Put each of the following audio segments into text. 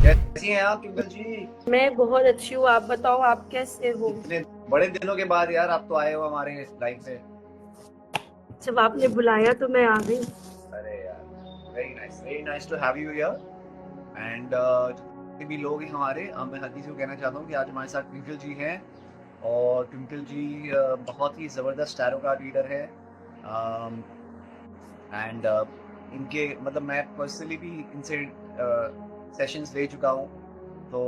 कैसी हैं आप ट्विंकल जी? मैं बहुत अच्छी हूँ। आप बताओ, आप कैसे हो? इतने बड़े दिनों के बाद यार आप तो आए हो हमारे लाइफ में। जब आपने बुलाया तो मैं आ गई। अरे यार, very nice to have you here. And जितने भी लोग हैं हमारे, मैं हल्की से कहना चाहता हूँ कि आज हमारे साथ ट्विंकल जी हैं। और ट्विंकल जी बहुत ही ज़बरदस्त टैरो कार्ड रीडर है। एंड इनके मतलब मैं पर्सनली भी इनसे सेशंस ले चुका हूँ। तो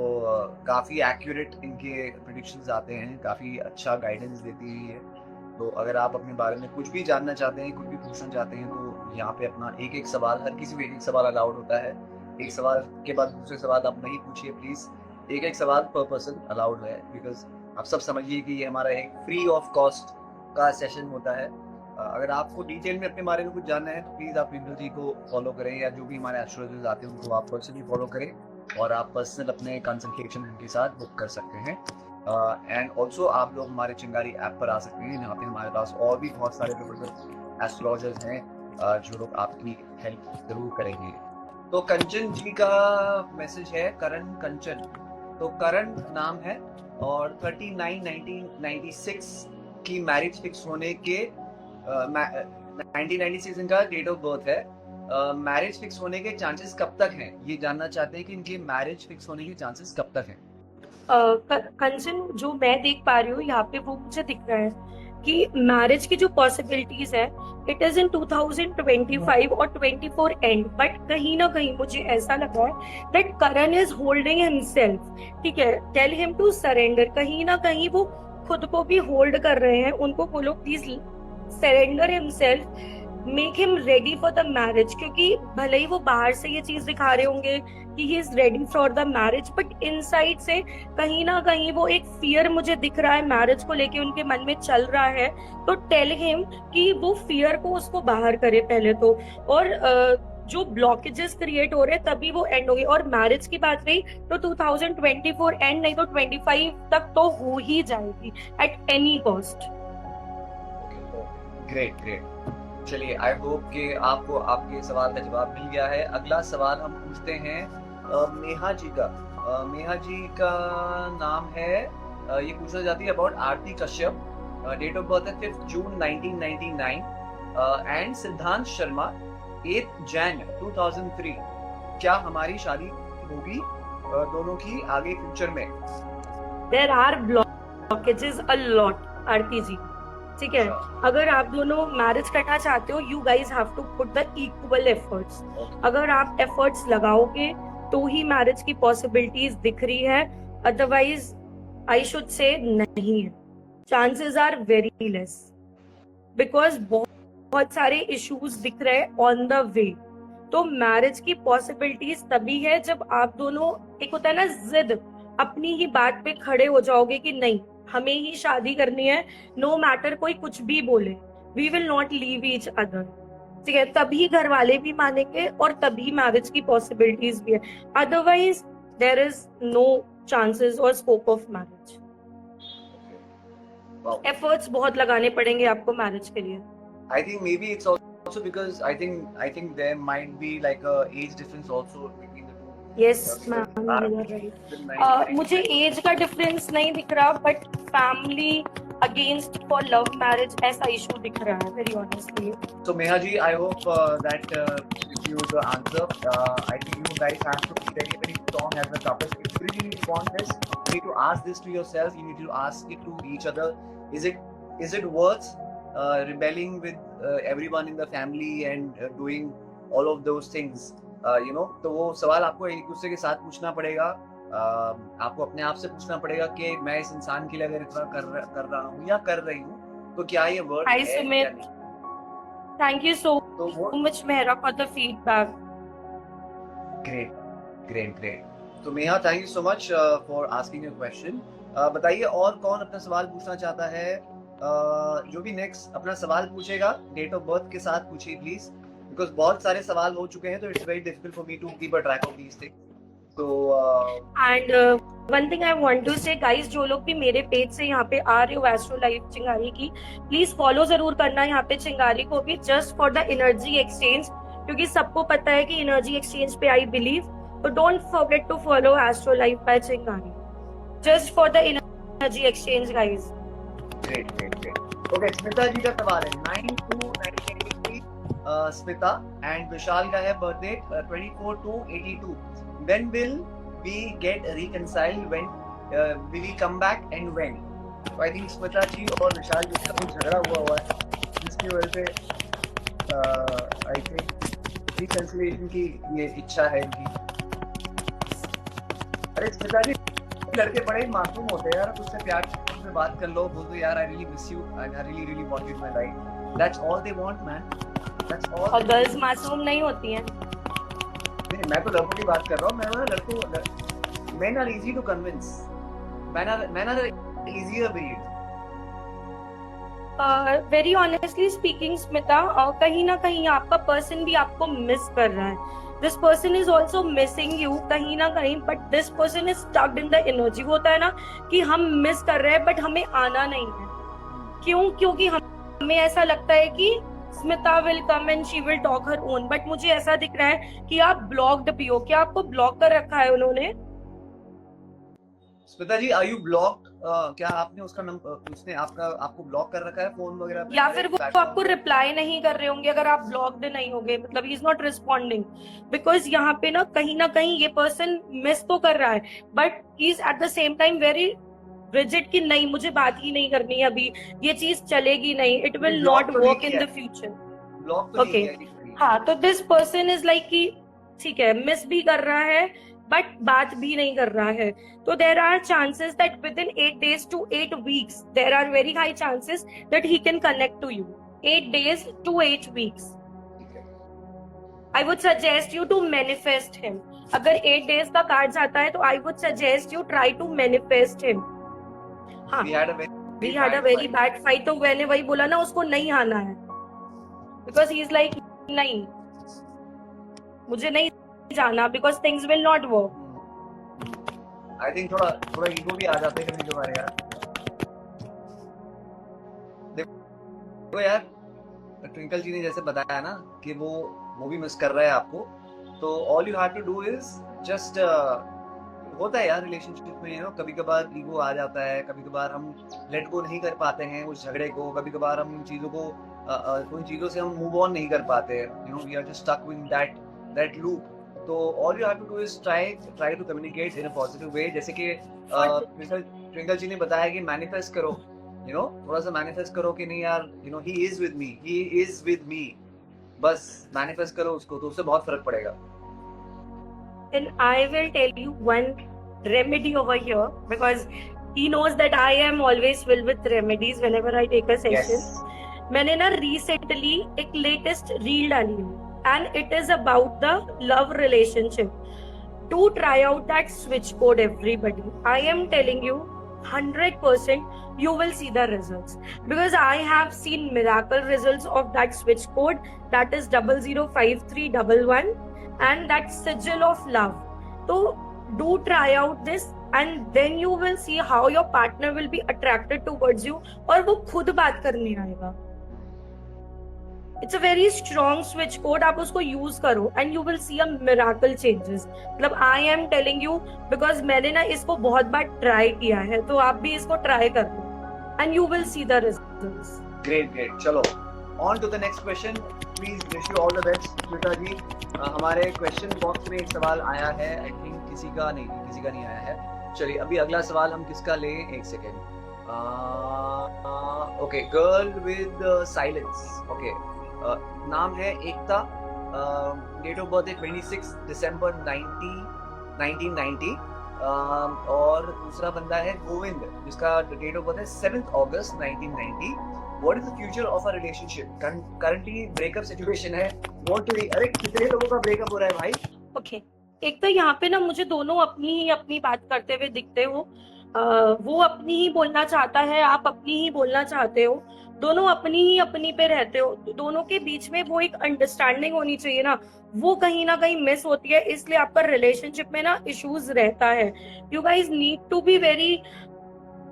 काफ़ी एक्यूरेट इनके प्रिडिक्शंस आते हैं, काफ़ी अच्छा गाइडेंस देती है ये। तो अगर आप अपने बारे में कुछ भी जानना चाहते हैं, कुछ भी पूछना चाहते हैं, तो यहाँ पे अपना एक एक सवाल, हर किसी को एक एक सवाल अलाउड होता है। एक सवाल के बाद दूसरे सवाल आप नहीं पूछिए प्लीज़। एक एक सवाल पर पर्सन अलाउड है, बिकॉज आप सब समझिए कि ये हमारा एक फ्री ऑफ कॉस्ट का सेशन होता है। अगर आपको डिटेल में अपने बारे में कुछ जानना है तो प्लीज़ आप ट्विंकल जी को फॉलो करें, या जो भी हमारे एस्ट्रोलॉजर्स आते हैं उनको आप पर्सनली फॉलो करें, और आप पर्सनल अपने कंसल्टेशन उनके साथ बुक कर सकते हैं। एंड ऑल्सो आप लोग हमारे चिंगारी ऐप पर आ सकते हैं, जहाँ पे हमारे पास और भी बहुत सारे जबरदस्त एस्ट्रोलॉजर्स हैं जो लोग आपकी हेल्प जरूर करेंगे। तो कंचन जी का मैसेज है, करण कंचन। तो करण नाम है, और 39/1996 की मैरिज फिक्स होने के 1996 इनका डेट ऑफ बर्थ है। मैरिज फिक्स होने के चांसेस कब तक हैं, ये जानना चाहते हैं कि इनके मैरिज फिक्स होने के चांसेस कब तक हैं। कंचन, जो मैं देख पा रही हूँ यहाँ पे वो मुझे दिख रहा है कि मैरिज की जो पॉसिबिलिटीज है, इट इज इन 2025 और 24 एंड। बट कहीं ना कहीं मुझे ऐसा लगा है that Karan is holding himself. ठीक है, टेल हिम टू सरेंडर। कहीं ना कहीं वो खुद को भी होल्ड कर रहे हैं। उनको बोलो please surrender himself, make him ready for the marriage. क्योंकि भले ही वो बाहर से ये चीज दिखा रहे होंगे कि he is ready for the marriage, but inside से कहीं ना कहीं वो एक फियर मुझे दिख रहा है, मैरिज को लेके उनके मन में चल रहा है। तो टेल हिम कि वो फियर को उसको बाहर करे पहले तो। और जो ब्लॉकेजेस क्रिएट हो रहे हैं तभी वो एंड होगी। और मैरिज की बात रही तो 2024 एंड नहीं तो 25 तक तो हो ही जाएगी at any cost. Great great. चलिए, आई होप कि आपको आपके सवाल का जवाब मिल गया है। अगला सवाल हम पूछते हैं नेहा जी का। नेहा जी का नाम है, ये पूछना चाहती है about Aarti Kashyap. Date of birth है 5 जून 1999। एंड सिद्धांत शर्मा 8 जैन 2003। क्या हमारी शादी होगी दोनों की आगे फ्यूचर में? There are blockages a lot, Aarti ji. ठीक है, अगर आप दोनों मैरिज करना चाहते हो, you guys have to put the equal efforts. अगर आप एफर्ट्स लगाओगे तो ही मैरिज की पॉसिबिलिटीज दिख रही है, अदरवाइज आई शुड से नहीं है। Chances are very less, because बहुत सारे इश्यूज दिख रहे हैं ऑन द वे। तो मैरिज की पॉसिबिलिटीज तभी है जब आप दोनों, एक होता है ना जिद, अपनी ही बात पे खड़े हो जाओगे कि नहीं हमें ही शादी करनी है, नो मैटर कोई कुछ भी बोले, we will not leave each other. ठीक है, तभी घर वाले भी मानेंगे और तभी मैरिज की पॉसिबिलिटीज भी है। Otherwise there is no chances और स्कोप ऑफ मैरिज। एफर्ट्स बहुत लगाने पड़ेंगे आपको मैरिज के लिए। I think maybe it's also because I think there might be like a age difference also between the two. Yes ma'am, you are right. मुझे age का difference नहीं दिख रहा, but family against for love marriage ऐसा issue दिख रहा है, very honestly. So Meha ji, I hope that gives you the answer. I think you guys have to be very very strong as a couple. If you really want this, you need to ask this to yourself. You need to ask it to each other. Is it worth rebelling with everyone in the family and doing all of those things? तो वो सवाल आपको एक दूसरे के साथ पूछना पड़ेगा। आपको अपने आप से पूछना पड़ेगा कि मैं इस इंसान के लिए अगर इतना कर रहा हूँ या कर रही हूँ तो क्या ये वर्थ हाय है? Sumit, thank you so much Mehra for the feedback. Great great great. तो मेहा, thank you so much for asking your question. बताइए और कौन अपना सवाल पूछना चाहता है? जो भी नेक्स्ट अपना सवाल पूछेगा डेट ऑफ बर्थ के साथ पूछिए प्लीज, बिकॉज बहुत सारे सवाल हो चुके हैं तो it's very difficult for me to keep a track of these things. तो and one thing I want to say guys, जो लोग भी मेरे पेज से यहाँ पे आ रहे हो एस्ट्रो लाइफ चिंगारी की, प्लीज फॉलो जरूर करना यहाँ पे चिंगारी को भी, just for the energy exchange. क्योंकि सबको पता है कि एनर्जी एक्सचेंज पे I believe, So don't forget to follow Astro Life by Chingani. Just for the energy exchange, guys. Great, great, great. Okay, Smita ji का सवाल है 9/2/1983 स्मिता and विशाल का है birthday 24/2/82. When will we get reconciled? When will we come back and when? So I think Smita ji और विशाल जी का कुछ झगड़ा हुआ है जिसकी वजह से I think reconciliation की ये इच्छा है इनकी. अरे स्मिता जी, लड़के बड़े मासूम होते हैं यार, उससे प्यार से बात कर लो, बोल दो यार I really miss you, I really really want you in my life. That's all they want man, that's all. और गर्ल्स मासूम नहीं होती हैं. नहीं, मैं तो लड़कों की बात कर रहा हूँ. मैं लड़कों, men are easy to convince, men are easier breed. Very honestly speaking Smita, कहीं ना कहीं आपका पर्सन भी आपको मिस कर रहा है. This person is also missing you कहीं ना कहीं, but this person is स्टक्ड in the energy. होता है ना कि हम मिस कर रहे हैं बट हमें आना नहीं है. क्यों? क्योंकि हमें ऐसा लगता है कि Smita will come and she will talk her own. But मुझे ऐसा दिख रहा है कि आप ब्लॉक्ड भी हो. क्या आपको ब्लॉक कर रखा है उन्होंने? स्मिता जी, आर यू ब्लॉक्ड? क्या आपने उसका नंबर, उसने आपको ब्लॉक कर रखा है फोन वगैरह पे? या फिर वो आपको रिप्लाई नहीं कर रहे होंगे अगर आप ब्लॉक्ड नहीं होगे, मतलब ही इज नॉट रिस्पॉन्डिंग. बिकॉज यहाँ पे ना कहीं ये पर्सन मिस तो कर रहा है but he is at the same time very rigid कि नहीं, मुझे बात ही नहीं करनी है अभी, ये चीज चलेगी नहीं, it will not work in the future. Block तो ओके, हाँ, तो दिस पर्सन इज लाइक कि ठीक है, मिस भी कर रहा है बट बात भी नहीं कर रहा है. तो there are chances that within 8 days to 8 weeks there are very high chances that he can connect to you. 8 days to 8 weeks. I would suggest you to manifest him. अगर 8 days का card जाता है तो I would suggest you try to manifest him. हाँ, we had a very bad fight. तो मैंने वही बोला ना, उसको नहीं आना है because he is like नहीं, मुझे नहीं जाना because things will not work. I think थोड़ा ईगो भी आ जाता है कभी कभार यार. देखो यार, ट्विंकल जी ने जैसे बताया ना कि वो भी मिस कर रहा है आपको, तो all you have to do is just, होता है यार रिलेशनशिप में, कभी कभार ईगो आ जाता है, कभी कभार हम लेट गो नहीं कर पाते हैं उस झगड़े को, कभी कभार हम उन चीजों से हम मूव ऑन नहीं कर पाते, we are just stuck with that loop. तो all you have to do is try to communicate in a positive way. जैसे कि ट्विंकल जी ने बताया कि मैनिफेस्ट करो, थोड़ा सा मैनिफेस्ट करो कि नहीं यार, ही इज विद मी, बस मैनिफेस्ट करो उसको, तो उससे बहुत फर्क पड़ेगा. And I will tell you one remedy over here because he knows that I am always filled with remedies whenever I take a session. Yes. मैंने ना recently एक latest reel डाली है and it is about the love relationship. Do try out that switch code, everybody. I am telling you 100% you will see the results because I have seen miracle results of that switch code, that is 005311 and that sigil of love. So do try out this and then you will see how your partner will be attracted towards you और वो खुद बात करने आएगा. It's a very strong switch code. आप उसको use करो and you will see a miracle changes. मतलब I am telling you because मैंने ना इसको बहुत बार try किया है, तो आप भी इसको try कर लो and you will see the results. Great. चलो on to the next question. Please wish you all the best, Smita जी. हमारे क्वेश्चन बॉक्स में एक सवाल आया है, आई थिंक किसी का नहीं आया है. चलिए अभी अगला सवाल हम किसका लें, एक second. Okay, girl with silence. Okay, नाम है एकता, डेट ऑफ बर्थ है 26 दिसंबर 1990, और दूसरा बंदा है गोविंद जिसका डेट ऑफ बर्थ है 7 अगस्त 1990. What is the future of a relationship? Currently breakup situation है. Want to अरे कितने लोगों का ब्रेकअप हो रहा है भाई? Okay. एक तो यहाँ पे ना मुझे दोनों अपनी बात करते हुए दिखते हो. वो अपनी ही बोलना चाहता है, आप अपनी ही बोलना चाहते हो, दोनों अपनी पे रहते हो. दोनों के बीच में वो एक अंडरस्टैंडिंग होनी चाहिए ना, वो कहीं ना कहीं मिस होती है, इसलिए आपका रिलेशनशिप में ना इश्यूज रहता है. You guys need to be very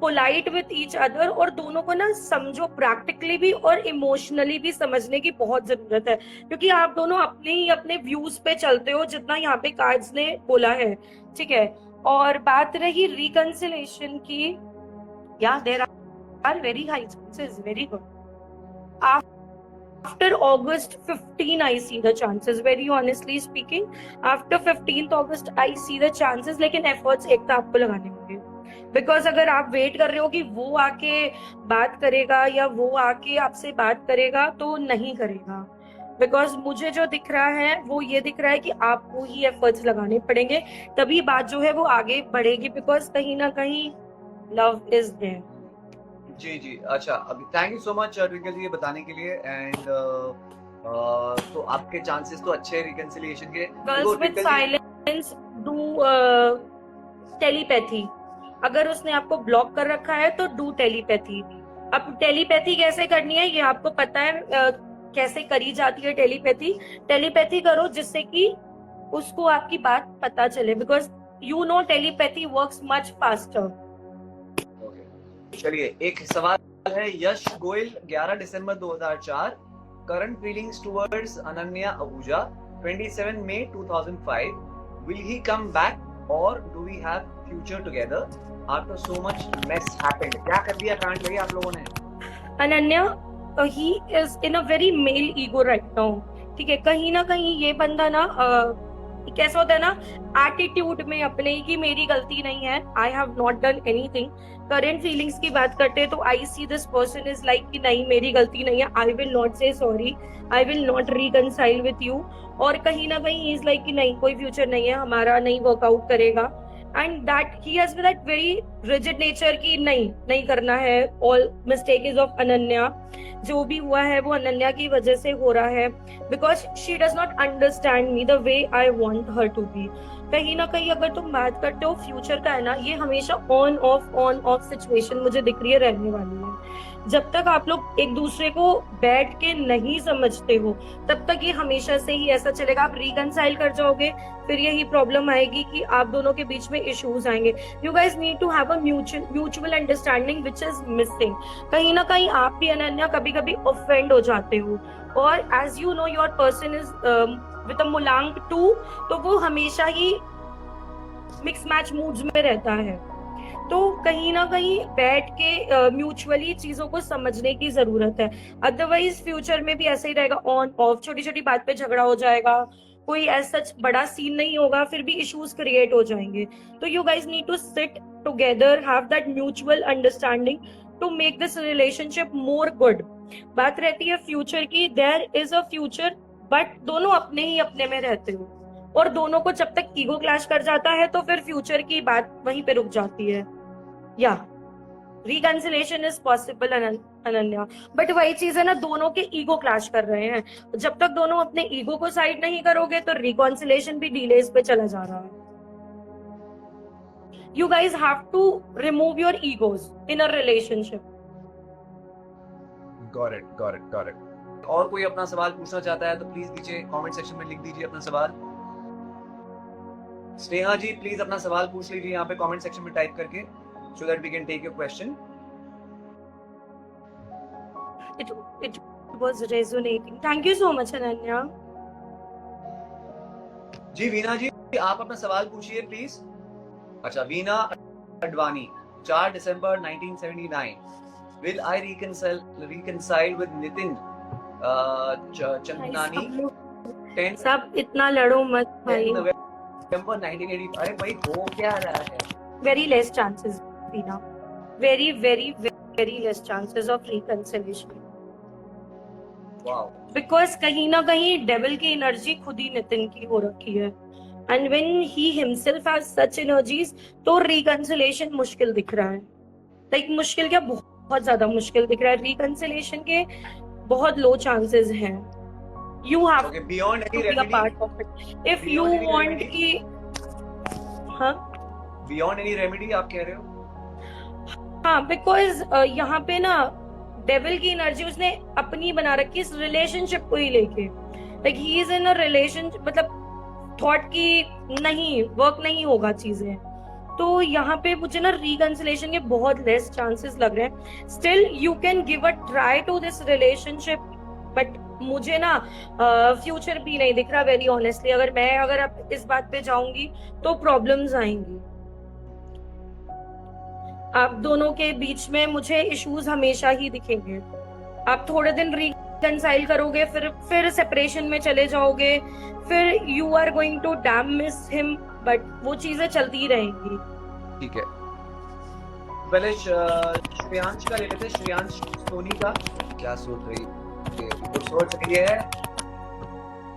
polite with each other, और दोनों को ना समझो, प्रैक्टिकली भी और इमोशनली भी समझने की बहुत जरूरत है, क्योंकि आप दोनों अपने ही अपने व्यूज पे चलते हो, जितना यहाँ पे कार्ड्स ने बोला है, ठीक है। और बात रही रिकंसिलेशन की, या there are very high chances, very good. After August 15, I see the chances. Very honestly speaking, after 15th August, I see the chances. लेकिन efforts एक तो आपको लगाने होंगे, बिकॉज अगर आप वेट कर रहे हो कि वो आके बात करेगा या वो आके आपसे बात करेगा, तो नहीं करेगा। बिकॉज मुझे जो दिख रहा है वो ये दिख रहा है कि आपको ही एफर्ट्स लगाने पड़ेंगे, तभी बात जो है वो आगे बढ़ेगी, बिकॉज कहीं ना कहीं लव इज देयर। जी जी, अच्छा, अभी thank you so much Twinkle ji ये बताने के लिए। एंड तो आपके चांसेस तो अच्छे हैं रिकंसिलिएशन के। Girls with silence do telepathy. अगर उसने आपको ब्लॉक कर रखा है तो डू टेलीपैथी। अब टेलीपैथी कैसे करनी है ये आपको पता है, कैसे करी जाती है टेलीपैथी। टेलीपैथी करो जिससे कि उसको आपकी बात पता चले, because you know telepathy works much faster. चलिए, एक सवाल है यश गोयल, 11 दिसंबर 2004, current feelings towards Ananya Ahuja, 27 मई 2005, विल ही कम बैक और do we have future together after so much mess happened. क्या कर दिया कांड लगे आप लोगों ने? Ananya, he is in a very male ego right now, ठीक है। कहीं ना कहीं ये बंदा ना कैसा होता है ना, एटीट्यूड में अपने की मेरी गलती नहीं है, I have not done anything. Current feelings की बात करते हैं तो I see this person is like कि नहीं मेरी गलती नहीं है, I will not say sorry, I will not reconcile with you. और कहीं ना कहीं इज लाइक कि नहीं कोई फ्यूचर नहीं है हमारा, नहीं वर्कआउट करेगा। And that he has that very rigid nature की नहीं करना है, all mistake is of Ananya, जो भी हुआ है वो अनन्या की वजह से हो रहा है, because she does not understand me the way I want her to be. कहीं ना कहीं अगर तुम बात करते हो फ्यूचर का है ना, ये हमेशा ऑन ऑफ सिचुएशन मुझे दिख रही है रहने वाली है। जब तक आप लोग एक दूसरे को बैठ के नहीं समझते हो तब तक ये हमेशा से ही ऐसा चलेगा। आप रिकंसाइल कर जाओगे फिर यही प्रॉब्लम आएगी कि आप दोनों के बीच में इश्यूज आएंगे। You guys need to have a mutual understanding which is missing. कहीं ना कहीं आप भी अनन्या कभी कभी ऑफेंड हो जाते हो, और as you know your person is with a मुलांग टू, तो वो हमेशा ही मिक्स मैच मूड्स में रहता है। तो कहीं ना कहीं बैठ के म्यूचुअली चीजों को समझने की जरूरत है, अदरवाइज फ्यूचर में भी ऐसे ही रहेगा, ऑन ऑफ, छोटी छोटी बात पे झगड़ा हो जाएगा, कोई ऐसा बड़ा सीन नहीं होगा, फिर भी इश्यूज क्रिएट हो जाएंगे। तो you guys need to sit together, have that mutual understanding to make this relationship more good. बात रहती है फ्यूचर की, there is a future, but दोनों अपने ही अपने में रहते हो, और दोनों को जब तक ईगो क्लैश कर जाता है तो फिर फ्यूचर की बात वहीं पे रुक जाती है। या reconciliation is possible Ananya, but वही चीज है ना, दोनों के ईगो क्लैश कर रहे हैं। जब तक दोनों अपने ईगो को साइड नहीं करोगे तो रिकंसिलेशन भी डिलेज पे चला जा रहा है। You guys have to remove your egos in a relationship. Got it. और कोई अपना सवाल पूछना चाहता है तो प्लीज नीचे कमेंट सेक्शन में लिख दीजिए अपना सवाल। स्नेहा जी प्लीज अपना सवाल पूछ लीजिए यहाँ पे कमेंट सेक्शन में टाइप करके, so that we can take your question. It was resonating. Thank you so much, Ananya. जी वीना जी आप अपना सवाल पूछिए प्लीज। अच्छा, वीना अडवाणी, 4 दिसंबर 1979, will I reconcile with Nitin Chandnani? सब इतना लड़ो मत भाई। नवंबर 1985। अरे भाई हो क्या रहा है? Very less chances, Veena. Very less chances of reconciliation. Wow. Because कहीं ना कहीं डेविल की एनर्जी खुद ही नितिन की हो रखी है, and when he himself has such energies, तो reconciliation मुश्किल दिख रहा है। Like मुश्किल क्या, बहुत ज्यादा मुश्किल दिख रहा है। reconciliation के बहुत low chances हैं। You have okay, beyond any to be a remedy, part of it. If beyond you any want remedy, कि हाँ बियॉन्ड एनी रेमेडी आप कह रहे हो? हाँ, बिकॉज यहाँ पे ना डेविल की एनर्जी उसने अपनी बना रखी इस रिलेशनशिप को ही लेके। Like he is in a relationship, मतलब थॉट की नहीं वर्क नहीं होगा चीजें, तो यहाँ पे मुझे ना रिकंसिलेशन के बहुत लेस चांसेस लग रहे हैं. Still you can give a try to this relationship, but मुझे ना फ्यूचर भी नहीं दिख रहा वेरी ऑनेस्टली. अगर अब इस बात पे जाऊंगी तो प्रॉब्लम्स आएंगी. आप दोनों के बीच में मुझे इश्यूज हमेशा ही दिखेंगे. आप थोड़े दिन रिकंसाइल करोगे, फिर सेपरेशन में चले जाओगे, फिर you are going to damn miss him, but वो चीजें चलती रहेंगी. ठीक है, पहले श्रेयांश का ले लेते हैं. श्रेयांश सोनी का क्या सोच रही है? कुछ सोच रही है?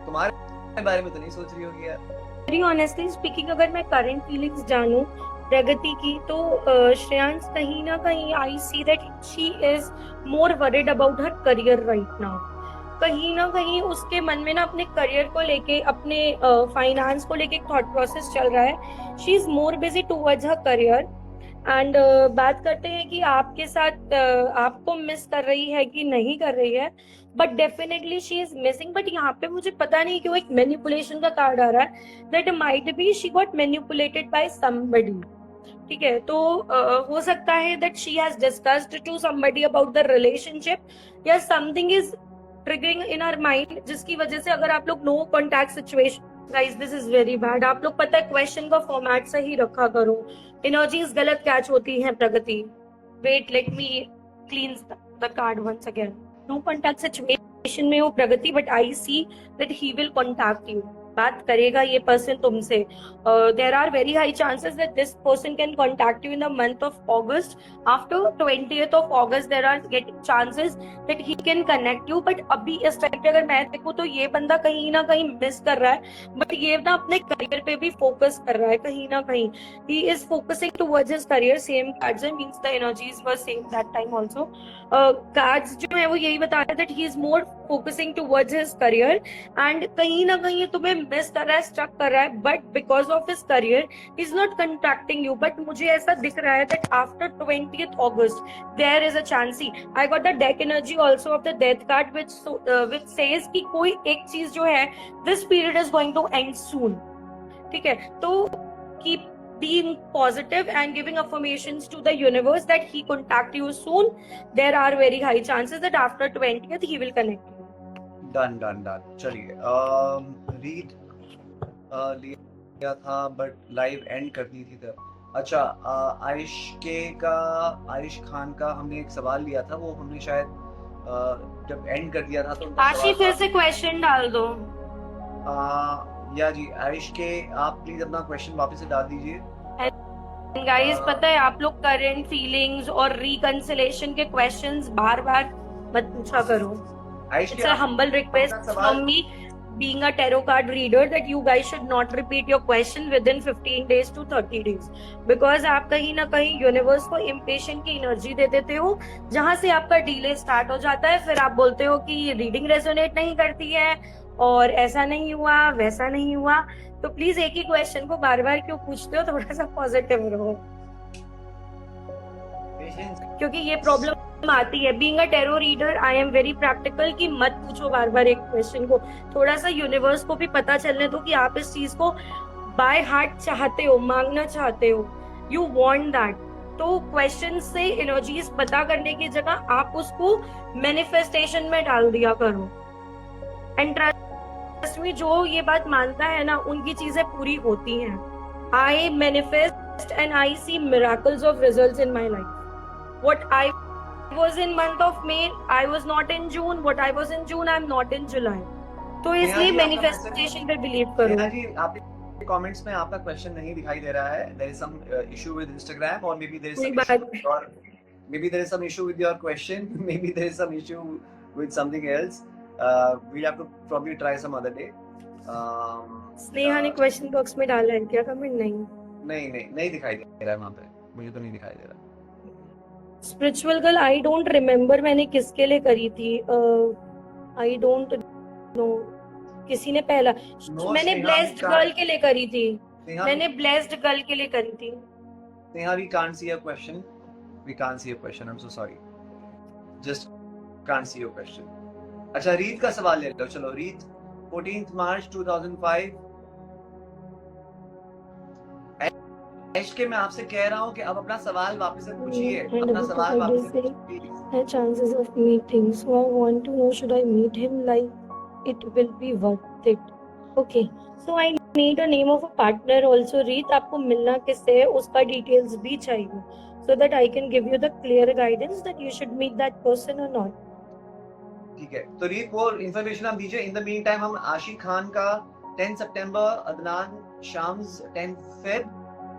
तुम्हारे बारे में तो नहीं सोच रही होगी यार. वेरी ऑनेस्टली स्पीकिंग, अगर मैं करंट फीलिंग्स जानूं प्रगति की, तो श्रेयांश कहीं ना कहीं I see that she is more worried about her career right now. कहीं ना कहीं उसके मन में ना अपने करियर को लेके, अपने फाइनेंस को लेके एक थॉट प्रोसेस चल रहा है. She is more busy towards her career. And बात करते हैं कि आपके साथ आपको मिस कर रही है कि नहीं कर रही है, but definitely she is missing. But यहाँ पे मुझे पता नहीं क्यों एक मैनिपुलेशन का कार्ड आ रहा है, that might be she got manipulated by somebody. ठीक है, तो हो सकता है that she has discussed to somebody about the relationship, या something is triggering in her mind, जिसकी वजह से अगर आप लोग no contact situation, guys this is very bad. आप लोग पता है क्वेश्चन का फॉर्मेट सही रखा करो, एनर्जीज गलत कैच होती हैं Pragati. Wait, let me clean the card once again. No contact situation में हो Pragati, but I see that he will contact you. बात करेगा ये पर्सन तुमसे. There are very high chances that this person can contact you in the month of August. After 20th of August there are getting chances that he can connect you. But अभी इस time पे अगर मैं देखूं तो ये बंदा कहीं ना कहीं मिस कर रहा है, बट ये ना अपने करियर पे भी फोकस कर रहा है कहीं ना कहीं. he is focusing towards his career. same cards means the energies were same that time also. cards जो है वो यही बता रहा है that he is more focusing towards his career, and कहीं ना कहीं तुम्हें मिस कर रहा है, स्ट्रक कर रहा है, but because of his career he is not contacting you. But मुझे ऐसा दिख रहा है that after 20th August there is a chance. I got the deck energy also of the death card which says कि कोई एक चीज जो है this period is going to end soon. ठीक है, तो keep being positive and giving affirmations to the universe that he contact you soon. There are very high chances that after 20th he will connect you. Done done done. चलिए, read लिया था but live and करनी थी तब. अच्छा, आयुष खान का हमने एक सवाल लिया था, वो हमने शायद जब एंड कर दिया था तो आशी फिर से क्वेश्चन डाल दो. या जी, आयुष के आप प्लीज अपना क्वेश्चन वापस से डाल दीजिए. गाइस पता है आप लोग करंट फीलिंग्स और रिकंसिलेशन के क्वेश्चंस बार बार मत पूछा करो. It's a humble request from me, being a tarot card reader, that you guys should not repeat your question within 15 days to 30 days. Because आप कहीं ना कहीं यूनिवर्स को इम्पेशेंट की एनर्जी दे देते हो, जहां से आपका डिले स्टार्ट हो जाता है. फिर आप बोलते हो कि रीडिंग रेजोनेट नहीं करती है, और ऐसा नहीं हुआ, वैसा नहीं हुआ. तो प्लीज एक ही क्वेश्चन को बार बार क्यों पूछते हो? थोड़ा सा पॉजिटिव रहो, क्योंकि ये प्रॉब्लम आती है. Being a tarot reader I am very practical कि मत पूछो बार बार एक क्वेश्चन को. थोड़ा सा यूनिवर्स को भी पता चलने दो कि आप इस चीज को बाय हार्ट चाहते हो, मांगना चाहते हो, यू वांट दैट. तो क्वेश्चन से एनर्जीज पता करने की जगह आप उसको मैनिफेस्टेशन में डाल दिया करो. एंड ट्रस्ट मी, जो ये बात मानता है ना, उनकी चीजें पूरी होती हैं. I manifest and I see miracles of results in my life. What I was in month of May, I was not in June. What I was in June, I'm not in July. तो इसलिए manifestation पे believe करो. जी, आपके comments में आपका question नहीं दिखाई दे रहा है. There is some issue with Instagram, or maybe there is some issue with your question. Maybe there is some issue with something else. We'll have to probably try some other day. Sneha ने question box में डाला है क्या comment? नहीं दिखाई दे रहा है वहाँ पे. मुझे तो नहीं दिखाई दे रहा. Spiritual girl, I don't remember मैंने किसके लिए करी थी. I don't know. किसी ने पहला मैंने ब्लेस्ड गर्ल के लिए करी थी. मैंने ब्लेस्ड गर्ल के लिए करी थी. Neha, we can't see your question. I'm so sorry. Just can't see your question. अच्छा, रीत का सवाल ले लो. चलो, रीत 14th March 2005 आयश के मैं आपसे कह रहा हूँ कि अब अपना सवाल वापस से पूछिए, And अपना about the सवाल वापस से Friday पूछिए। say chances of meeting. So I want to know, should I meet him? Like it will be worth it. Okay. So I need a name of a partner also. रीत आपको मिलना किससे है उसका डिटेल्स भी चाहिए, so that I can give you the clear guidance that you should meet that person or not. ठीक है, तो रीत वो इन्फॉर्मेशन आप दीजिए। इन द मीन टाइम हम आशिक खान का 10 सितंबर, अदनान शाम्स 10 फेब।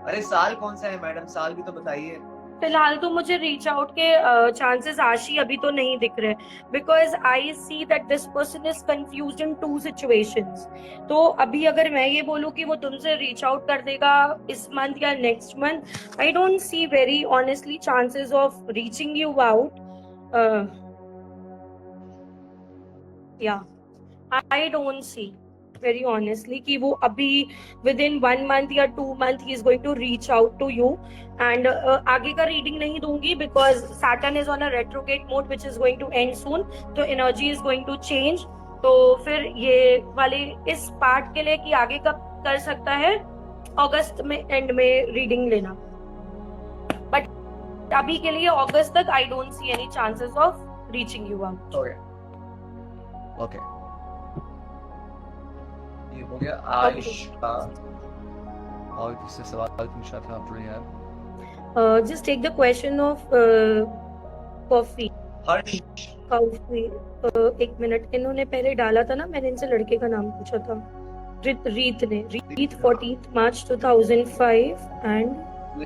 अरे साल कौन सा है मैडम, साल भी तो बताइए। फिलहाल तो मुझे रीच आउट के चांसेस आशी अभी तो नहीं दिख रहे, because I see that this person is confuse in two situations. तो अभी अगर मैं ये बोलूं कि वो तुमसे रीच आउट कर देगा इस मंथ या next month, I don't see very honestly chances of reaching you out. या I don't see very honestly कि वो अभी within 1 month या 2 month he is going to reach out to you, and आगे का रीडिंग नहीं दूंगी because Saturn is on a retrograde mode which is going to end soon, तो energy is going to change। तो फिर ये वाले इस पार्ट के लिए कि आगे कब कर सकता है, अगस्त में एंड में रीडिंग लेना, बट अभी के लिए अगस्त तक आई don't see any chances of reaching you out. Okay okay, ये हो गया आयुष का। और किससे सवाल पूछा था आपने? Just take the question of coffee. Harsh. Coffee, एक मिनट, इन्होंने पहले डाला था ना, मैंने इनसे लड़के का नाम पूछा था। रीत ने, रीत 14 मार्च 2005 एंड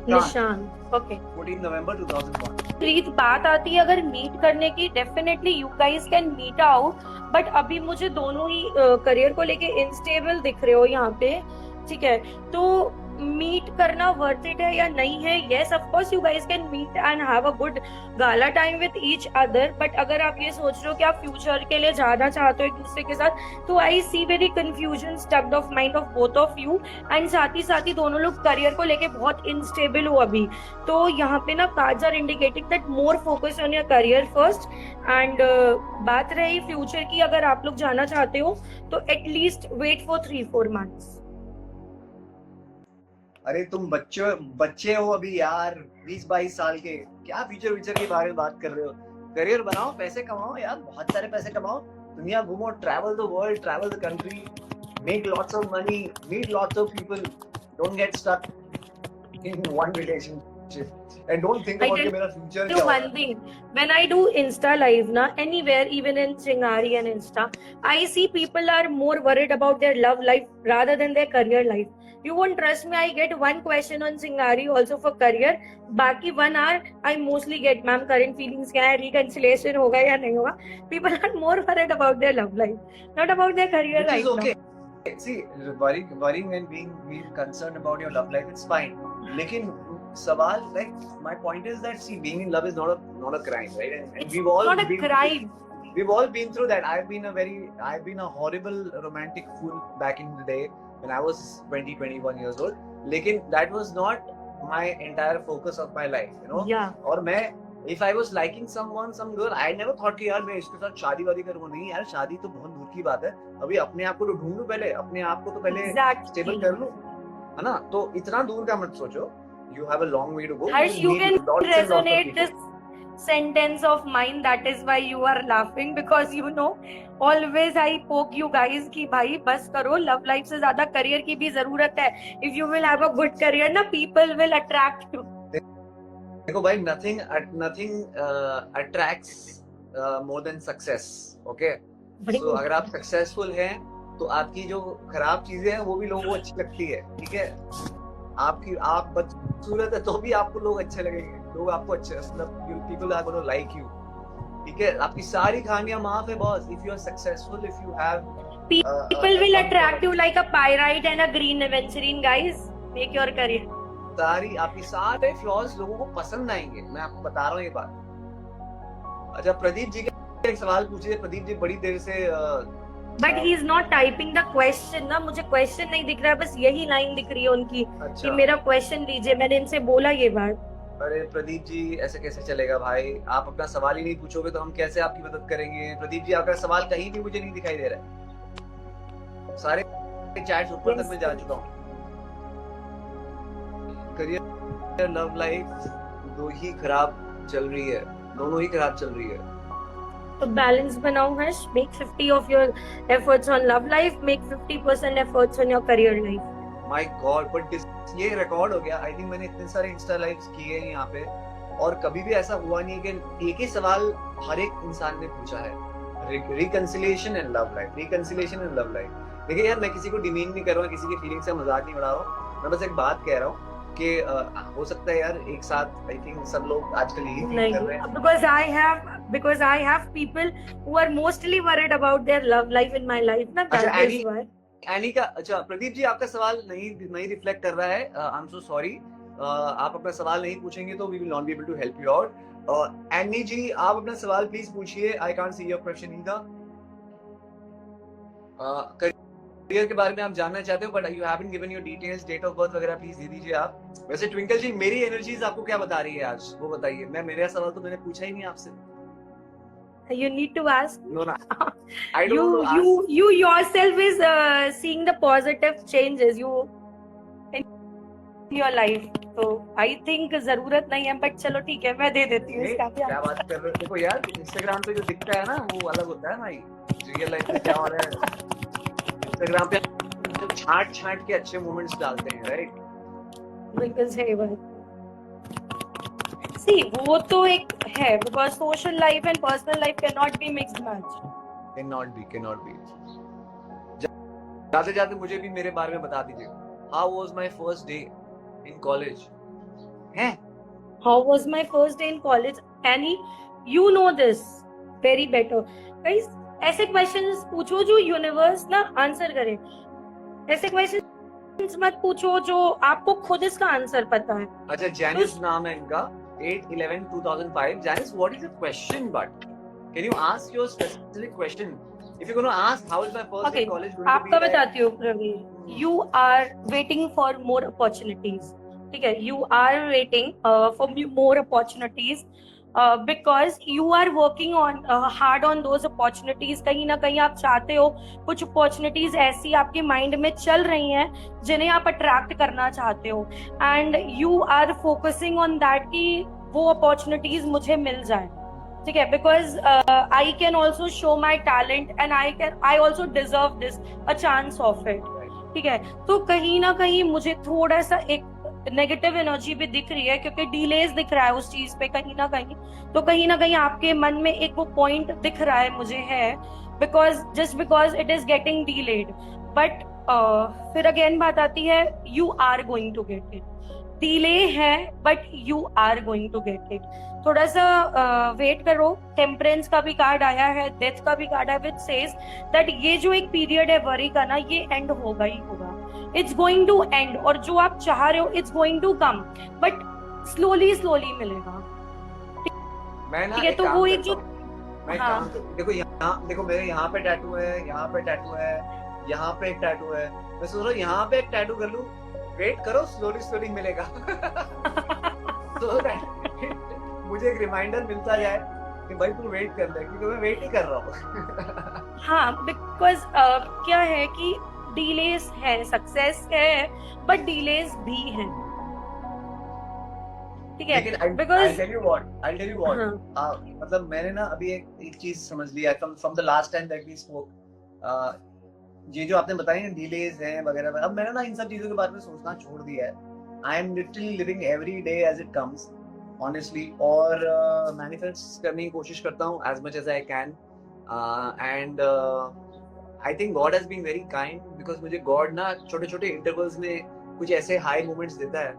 निशान ओके 14 नवंबर 2001। रीत, बात आती है अगर मीट करने की, definitely you guys can meet out, but अभी मुझे दोनों ही करियर को लेके इनस्टेबल दिख रहे हो यहाँ पे, ठीक है? तो मीट करना वर्थ इट है या नहीं है? Yes of course you guys can meet and have a good gala time with each other, but अगर आप ये सोच रहे हो कि आप फ्यूचर के लिए जाना चाहते हो एक दूसरे के साथ, तो I see very confusion stucked of mind of both of you, and साथ ही दोनों लोग करियर को लेके बहुत इनस्टेबल हो अभी। तो यहाँ पे ना cards are indicating that more focus on your career first, and बात रही फ्यूचर की, अगर आप लोग जाना चाहते हो तो एटलीस्ट वेट फॉर 3-4 मंथ्स। अरे तुम बच्चे हो अभी यार, 20-22 साल के, क्या फ्यूचर के बारे में बात कर रहे हो? करियर बनाओ, पैसे कमाओ यार, बहुत सारे पैसे कमाओ, दुनिया घूमो, travel the world, travel the country, make lots of money, meet lots of people, don't get stuck in one relationship and don't think about कि मेरा फ्यूचर क्या one thing, when I do Insta live na, anywhere, even in Chingari and Insta, I see people are more worried about their love life rather than their career life. You won't trust me, I get one question on Chingari also for career, बाकी 1 hour I mostly get, ma'am current feelings क्या है, reconciliation होगा या नहीं होगा? People are more worried about their love life, not about their career which right is okay. now. See, worrying and being concerned about your love life, it's fine. लेकिन सवाल, like, my point is that, see, being in love is not a crime, right? And we've all not a crime. We've all been through that. I've been a horrible romantic fool back in the day when I was 20-21 years old. लेकिन that was not my entire focus of my life, you know? Yeah. और मैं, if I was liking someone, some girl, I never thought कि यार मैं इसके साथ शादी वादी करूँगा। नहीं यार, शादी तो बहुत दूर की बात है। अभी अपने आप को तो ढूंढ लूं पहले, अपने आप को तो पहले स्टेबल कर लूं, है ना? तो इतना दूर का मत सोचो। You have a long way to go. Harsh, you can resonate this sentence of mine, that is why you are laughing, because you know always I poke you guys कि भाई बस करो, लव लाइफ से ज्यादा career की भी जरूरत है। If you will have a good career ना, people will attract you. देखो भाई, nothing attracts more than success, okay? So अगर आप सक्सेसफुल हैं तो आपकी जो खराब चीजें हैं वो भी लोगों को अच्छी लगती है, ठीक है? आप बदसूरत है तो भी आपको लोग अच्छे लगेंगे, लोग आपको अच्छे, मतलब people are going to like you, ठीक है? आपकी सारी कहानियां माफ है boss. If you are successful, if you have people will attract you like a pyrite and a green aventurine, guys. Make your career. आपकी सारे फ्लॉज लोगों को पसंद आएंगे, मैं आपको बता रहा हूँ ये बात। अच्छा, प्रदीप जी के एक सवाल पूछिए। प्रदीप जी बड़ी देर से But he is not typing the question ना, मुझे क्वेश्चन नहीं दिख रहा है, बस यही लाइन दिख रही है उनकी। अच्छा, कि मेरा क्वेश्चन लीजिए, मैंने इनसे बोला ये बात। अरे प्रदीप जी, ऐसे कैसे चलेगा भाई? आप अपना सवाल ही नहीं पूछोगे तो हम कैसे आपकी मदद करेंगे? प्रदीप जी, आपका सवाल कहीं भी मुझे नहीं दिखाई दे रहा है, सारे चैट्स ऊपर तक मैं जा चुका हूँ। करियर लव लाइफ दो ही खराब चल रही है, दोनों ही खराब चल रही है। तो बैलेंस बनाओ है, make 50 of your efforts on love life, make 50% efforts on your career life. My God, but ये रिकॉर्ड हो गया। आई थिंक मैंने इतने सारे इंस्टा लाइव्स किए हैं यहाँ पे, और कभी भी ऐसा हुआ नहीं है कि एक ही सवाल हर एक इंसान ने पूछा है, reconciliation and love life, reconciliation and love life. देखिए यार, मैं किसी को डिमीन नहीं कर रहा हूँ, किसी की फीलिंग से मजाक नहीं उड़ा रहा हूँ, मैं बस एक बात कह रहा हूँ कि हो सकता है यार एक साथ, आई थिंक सब लोग आजकल यही फील कर रहे हैं। because I have people who are mostly worried about their love life in my life ना, अच्छा, that is why। एनी का, अच्छा प्रदीप जी आपका सवाल नहीं रिफ्लेक्ट कर रहा है, आई एम सो सॉरी। आप अपना सवाल नहीं पूछेंगे तो we will not be able to help you out. Annie ji आप अपना सवाल प्लीज पूछिए, I can't see your question either. Career के बारे में आप जानना चाहते हो, but you haven't given your details, date of birth वगैरह प्लीज दे दीजिए आप। वैसे ट्विंकल जी, मेरी एनर्जीज आपको क्या बता रही है आज, वो बताइए। मेरा सवाल तो मैंने पूछा ही नहीं आपसे। You need to ask. No, I don't know. You yourself is seeing the positive changes you in your life. So I think जरूरत नहीं है, but चलो ठीक है, मैं दे देती हूँ इसका। क्या बात कर रहे हो? देखो यार, इंस्टाग्राम पे जो दिखता है ना वो अलग होता है भाई, रियल लाइफ में क्या हो रहा है। इंस्टाग्राम पे तो छांट के अच्छे मोमेंट्स डालते हैं, राइट? बिल्कुल सही बात। See, वो तो एक है, because social life and personal life cannot be mixed match. Cannot be. जाते जाते मुझे भी मेरे बारे में बता दीजिए। How was my first day in college? हैं? How was my first day in college? Annie, you know this very better. Guys, ऐसे questions पूछो जो यूनिवर्स ना आंसर करे। ऐसे questions मत पूछो जो आपको खुद इसका आंसर पता है। अच्छा, जैनिस नाम है इनका, 8/11/2005. Janice, what is your question? But can you ask your specific question? If you're going to ask how is my first day in college going to be? आपका बताती हूँ Praveen. You are waiting for more opportunities. ठीक है, you are waiting for more opportunities because you are working on hard on those opportunities. कहीं ना कहीं आप चाहते हो कुछ opportunities ऐसी आपके माइंड में चल रही हैं जिन्हें आप अट्रैक्ट करना चाहते हो, and you are focusing on that कि वो opportunities मुझे मिल जाए। ठीक है, because I can also show my talent and I also deserve this a chance of it. ठीक है, तो कहीं ना कहीं मुझे थोड़ा सा एक नेगेटिव एनर्जी भी दिख रही है क्योंकि डिलेज दिख रहा है उस चीज पे कहीं ना कहीं आपके मन में एक वो पॉइंट दिख रहा है मुझे है, because it is getting delayed. But फिर अगेन बात आती है, you are going to get it. Delay है but you are going to get it. थोड़ा सा वेट करो। टेम्परेंस का भी कार्ड आया है, डेथ का भी कार्ड है, विच सेज दैट ये जो एक पीरियड है वरी का ना, ये एंड होगा ही होगा। इट्स गोइंग टू एंड, और जो आप चाह रहे हो it's going to come, but slowly मिलेगा। ठीक है, तो वो एक जो देखो मेरे यहाँ पे टैटू है, यहाँ पे टैटू है, यहाँ पे एक टैटू है। मैं सोच रहा हूँ यहाँ पे एक टैटू कर लूं। वेट करो, स्लोली मिलेगा। तो मुझे एक रिमाइंडर मिलता जाए कि भाई तू वेट कर ले, क्योंकि मैं वेट ही कर रहा हूँ। हाँ, बिकॉज क्या है कि डिलेस है, सक्सेस है, बट डिलेस भी है। ठीक है, because I'll tell you what. मतलब मैंने ना अभी एक चीज समझ लिया from the last time that we spoke. ये जो आपने बताई ना डिलेज हैं वगैरह, अब मैंने ना इन सब चीजों के बारे में सोचना छोड़ दिया है। I am literally living every day as it comes, honestly, और मैनिफेस्ट करने की कोशिश करता हूँ as much as I can. And I think God has been very kind, because मुझे God ना छोटे छोटे इंटरवल्स में कुछ ऐसे हाई मोमेंट्स देता है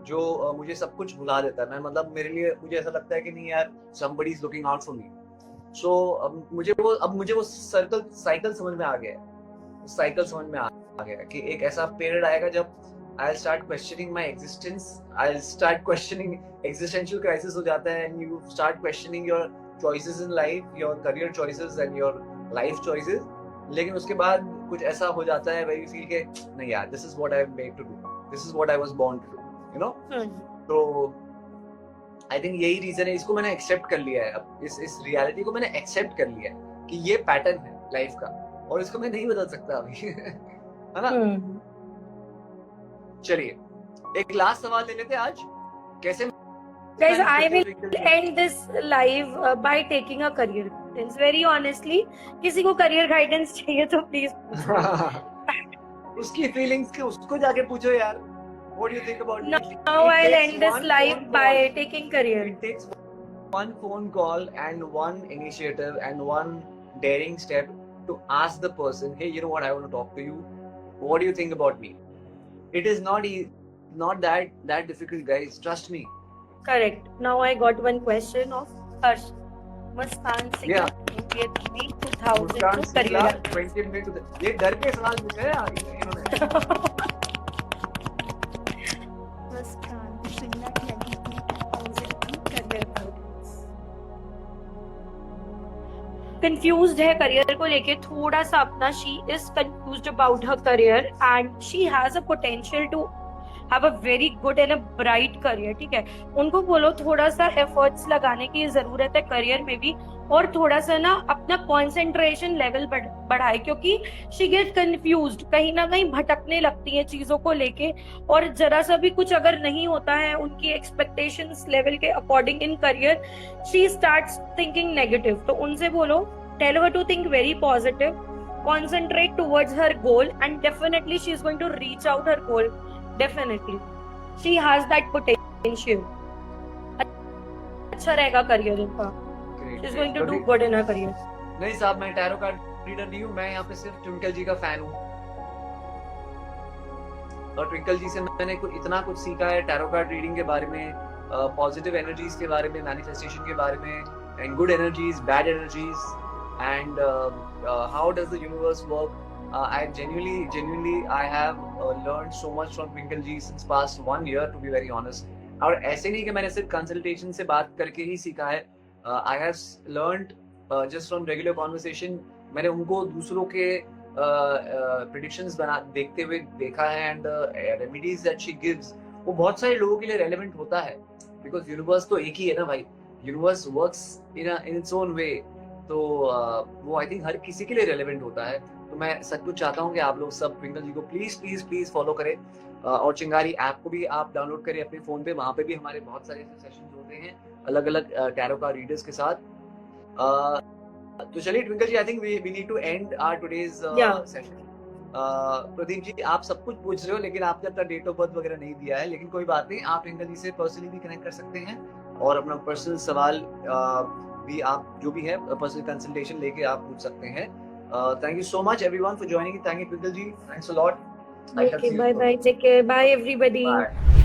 जो मुझे सब कुछ भुला देता है। मैं मतलब मेरे लिए मुझे ऐसा लगता है कि नहीं यार, somebody is looking out for me. So अब मुझे वो साइकिल समझ में आ गया है। साइकिल समझ में आ गया कि एक ऐसा पीरियड आएगा जब I'll start questioning my existence. I'll start questioning existential crisis हो जाता है, and you start questioning your choices in life, your career choices and your life choices. लेकिन उसके बाद कुछ ऐसा हो जाता है where you feel कि नहीं यार, this is what I am made to do. This is what I was born to do. You know? तो I think यही रीजन है। इसको मैंने एक्सेप्ट कर लिया है। अब इस रियलिटी को मैंने एक्सेप्ट कर लिया है कि ये पैटर्न है लाइफ का, और इसको मैं नहीं बदल सकता अभी। है ना? चलिए, एक लास्ट सवाल ले लेते हैं आज, कैसे Guys, manage I करते हो will Twinkle ji? end this live by taking a career guidance. Very honestly, किसी को career guidance चाहिए तो please पूछो. उसकी फीलिंग्स के उसको जाके पूछो यार. What do you think about me? Now It I'll takes end this one live phone by call. taking career. It takes one phone call and one initiative and one daring step to ask the person, hey, you know what, I want to talk to you. What do you think about me? It is not that difficult, guys. Trust me. Correct. Now I got one question of Harsh. Muskan Singh, Yeah. 20th May 2000 Muskan to Singla career. 20 में तो ये डर के सवाल पूछे हैं यार इन्होंने. Muskan Singh, 2000 to career guidance. Confused है करियर को लेके थोड़ा सा अपना. She is confused about her career and she has a potential to have a very good and a bright career. ठीक है, उनको बोलो थोड़ा सा एफर्ट्स लगाने की जरूरत है करियर में भी, और थोड़ा सा ना अपना कंसंट्रेशन लेवल बढ़ाए, क्योंकि शी गेट कंफ्यूज्ड, कहीं ना कहीं भटकने लगती है चीजों को लेके, और जरा सा भी कुछ अगर नहीं होता है उनकी एक्सपेक्टेशंस लेवल के according in career, she starts thinking negative. तो उनसे बोलो, tell her to think very positive, concentrate towards her goal, and definitely she is going to reach out her goal. Definitely she has that potential. अच्छा रहेगा career उनका. Great, she is great. going to do कभी- good in her career. नहीं साहब, मैं tarot card reader नहीं हूँ, मैं यहाँ पे सिर्फ ट्विंकल जी का फैन हूँ. और ट्विंकल जी से मैंने इतना कुछ सीखा है टैरो कार्ड रीडिंग के बारे में, पॉजिटिव एनर्जीज के बारे में, मैनिफेस्टेशन के बारे में, and good energies, bad energies, and how does the universe work. I genuinely I have learned so much from Twinkle ji since past 1 year, to be very honest. और ऐसे नहीं कि मैंने सिर्फ कंसल्टेशन से बात करके ही सीखा है. I have learned just from regular conversation. मैंने उनको दूसरों के predictions देखते हुए देखा है, and remedies that she gives वो बहुत सारे लोगों के लिए relevant होता है, because universe तो एक ही है ना भाई. Universe works in its own way. तो वो आई थिंक हर किसी के लिए रेलेवेंट होता है. तो मैं सचमुच चाहता हूँ कि आप लोग सब ट्विंकल जी को प्लीज फॉलो करें, और चिंगारी ऐप को भी आप डाउनलोड करें अपने फोन पे. वहाँ पे भी हमारे बहुत सारे सेशंस होते हैं अलग अलग टैरो कार्ड रीडर्स के साथ. तो चलिए Twinkle ji, I think we need to end our today's session. Pradeep ji, आप सब कुछ पूछ रहे हो लेकिन आपने अपना डेट ऑफ बर्थ वगैरह नहीं दिया है, लेकिन कोई बात नहीं, आप ट्विंकल जी से पर्सनली भी कनेक्ट कर सकते हैं और अपना पर्सनल सवाल भी आप जो भी है पर्सनल कंसल्टेशन लेके आप पूछ सकते हैं. Thank you so much everyone for joining. Thank you Twinkle ji, thanks a lot. Okay, bye bye, take care, bye everybody. Bye.